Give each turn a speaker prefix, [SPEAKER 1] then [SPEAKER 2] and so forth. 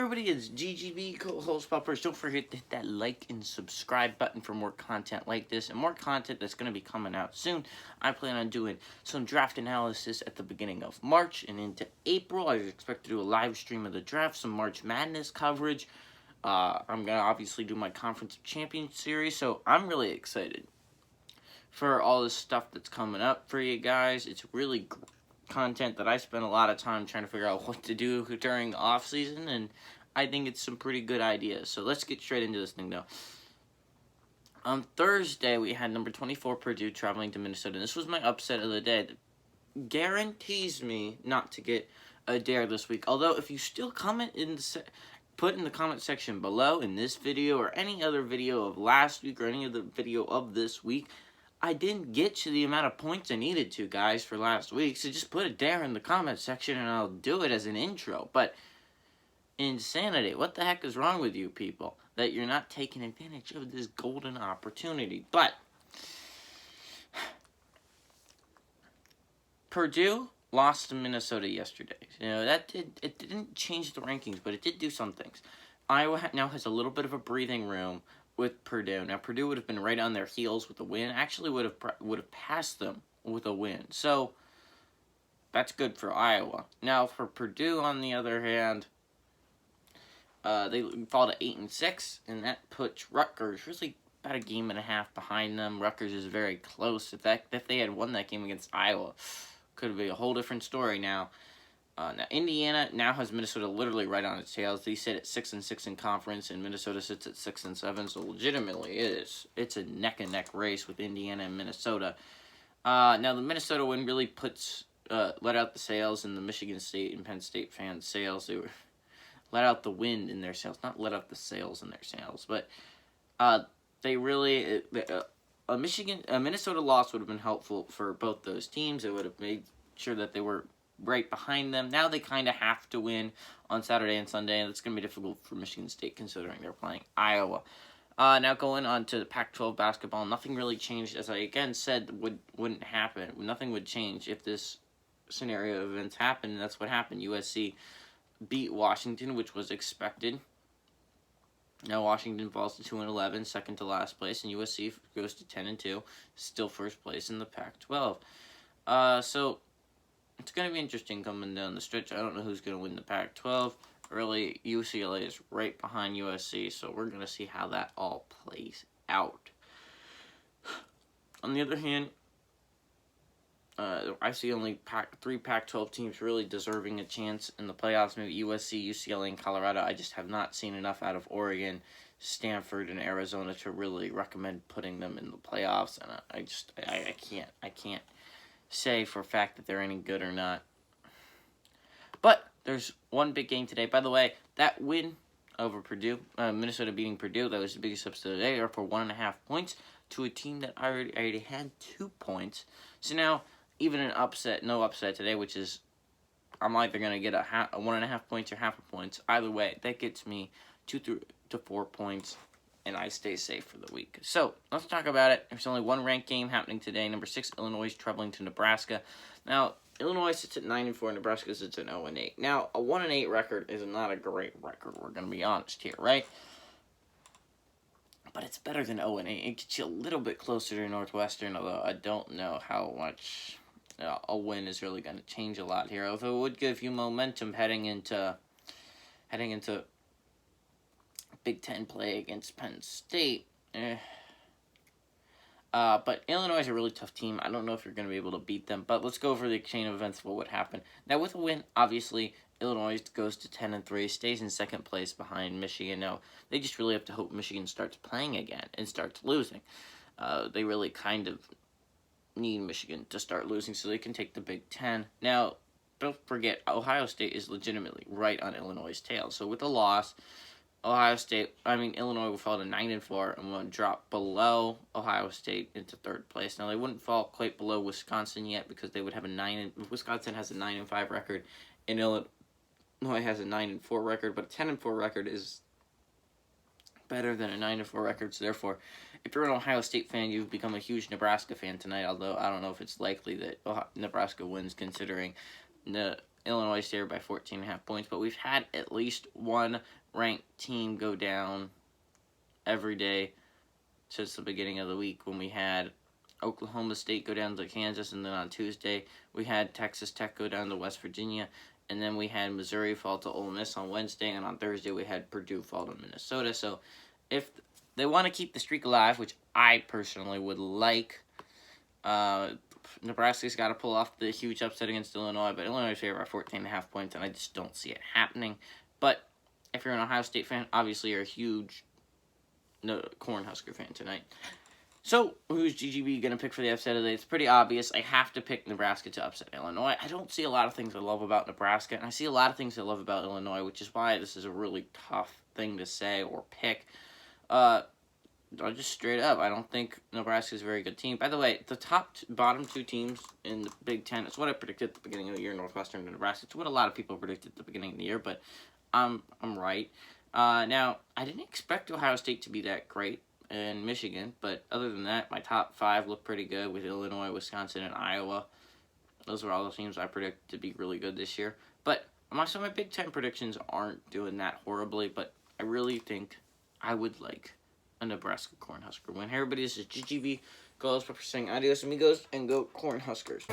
[SPEAKER 1] everybody, it's GGB, co-host Poppers. Don't forget to hit that like and subscribe button for more content like this and more content that's going to be coming out soon. I plan on doing some draft analysis at the beginning of March and into April. I expect to do a live stream of the draft, some March Madness coverage. I'm going to obviously do my Conference of Champions series, so I'm really excited for all this stuff that's coming up for you guys. It's really content that I spent a lot of time trying to figure out what to do during the off season, and I think it's some pretty good ideas. So let's get straight into this thing though. On Thursday, we had number 24 Purdue traveling to Minnesota. This was my upset of the day. That guarantees me not to get a dare this week. Although if you still comment put in the comment section below in this video or any other video of last week or any other video of this week, I didn't get to the amount of points I needed to, guys, for last week. So just put a dare in the comment section and I'll do it as an intro. But insanity. What the heck is wrong with you people? That you're not taking advantage of this golden opportunity. But Purdue lost to Minnesota yesterday. You know, it didn't change the rankings, but it did do some things. Iowa now has a little bit of a breathing room with Purdue. Now, Purdue would have been right on their heels with a win. Actually, would have passed them with a win. So, that's good for Iowa. Now, for Purdue, on the other hand, they fall to 8-6, and that puts Rutgers really about a game and a half behind them. Rutgers is very close. If they had won that game against Iowa, could be a whole different story now. Now, Indiana now has Minnesota literally right on its tails. They sit at 6-6 in conference, and Minnesota sits at 6-7. So legitimately, it's a neck-and-neck race with Indiana and Minnesota. Now, the Minnesota win really let out the sails in the Michigan State and Penn State fans' sails. They were let out the wind in their sails, not let out the sails in their sails. But they really a Minnesota loss would have been helpful for both those teams. It would have made sure that they were right behind them. Now they kind of have to win on Saturday and Sunday, and it's going to be difficult for Michigan State considering they're playing Iowa. Now going on to the Pac-12 basketball, nothing really changed. As I again said, wouldn't happen. Nothing would change if this scenario of events happened, and that's what happened. USC beat Washington, which was expected. Now Washington falls to 2-11, second to last place, and USC goes to 10-2, still first place in the Pac-12. So it's going to be interesting coming down the stretch. I don't know who's going to win the Pac-12. Really, UCLA is right behind USC, so we're going to see how that all plays out. On the other hand, I see only three Pac-12 teams really deserving a chance in the playoffs. Maybe USC, UCLA, and Colorado. I just have not seen enough out of Oregon, Stanford, and Arizona to really recommend putting them in the playoffs. And I can't say for a fact that they're any good or not. But there's one big game today. By the way, that win over Purdue, Minnesota beating Purdue, that was the biggest upset of the day, or for 1.5 points to a team that already had 2 points. So now, even an upset, no upset today, which is, I'm either going to get a 1.5 points or half a points. Either way, that gets me 2 to 4 points, and I stay safe for the week. So, let's talk about it. There's only one ranked game happening today. Number 6, Illinois traveling to Nebraska. Now, Illinois sits at 9-4, Nebraska sits at 0-8. Now, a 1-8 record is not a great record, we're going to be honest here, right? But it's better than 0-8. It gets you a little bit closer to Northwestern, although I don't know how much a win is really going to change a lot here. Although it would give you momentum heading into Big Ten play against Penn State. But Illinois is a really tough team. I don't know if you're going to be able to beat them. But let's go over the chain of events of what would happen. Now, with a win, obviously, Illinois goes to 10-3, stays in second place behind Michigan. Now, they just really have to hope Michigan starts playing again and starts losing. They really kind of need Michigan to start losing so they can take the Big Ten. Now, don't forget, Ohio State is legitimately right on Illinois' tail. So with a loss, Illinois will fall to 9-4 and will drop below Ohio State into third place. Now, they wouldn't fall quite below Wisconsin yet because they would have Wisconsin has a 9-5 record and Illinois has a 9-4 record, but a 10-4 record is better than a 9-4 record. So therefore, if you're an Ohio State fan, you've become a huge Nebraska fan tonight. Although I don't know if it's likely that Nebraska wins, considering Illinois is favored by 14.5 points, but we've had at least one ranked team go down every day since the beginning of the week, when we had Oklahoma State go down to Kansas, and then on Tuesday we had Texas Tech go down to West Virginia, and then we had Missouri fall to Ole Miss on Wednesday, and on Thursday we had Purdue fall to Minnesota. So if they want to keep the streak alive, which I personally would like, Nebraska's got to pull off the huge upset against Illinois, but Illinois is favored by 14.5 points, and I just don't see it happening. But if you're an Ohio State fan, obviously you're a huge Cornhusker fan tonight. So, who's GGB going to pick for the upset of the day? It's pretty obvious. I have to pick Nebraska to upset Illinois. I don't see a lot of things I love about Nebraska, and I see a lot of things I love about Illinois, which is why this is a really tough thing to say or pick. I'll just straight up, I don't think Nebraska is a very good team. By the way, the bottom two teams in the Big Ten, it's what I predicted at the beginning of the year, Northwestern and Nebraska. It's what a lot of people predicted at the beginning of the year, but I'm right. Now, I didn't expect Ohio State to be that great in Michigan, but other than that, my top 5 look pretty good with Illinois, Wisconsin, and Iowa. Those are all the teams I predict to be really good this year. But so my Big Ten predictions aren't doing that horribly, but I really think I would like a Nebraska Cornhusker win. Hey everybody, this is GGB. Go for saying adios amigos and go Cornhuskers.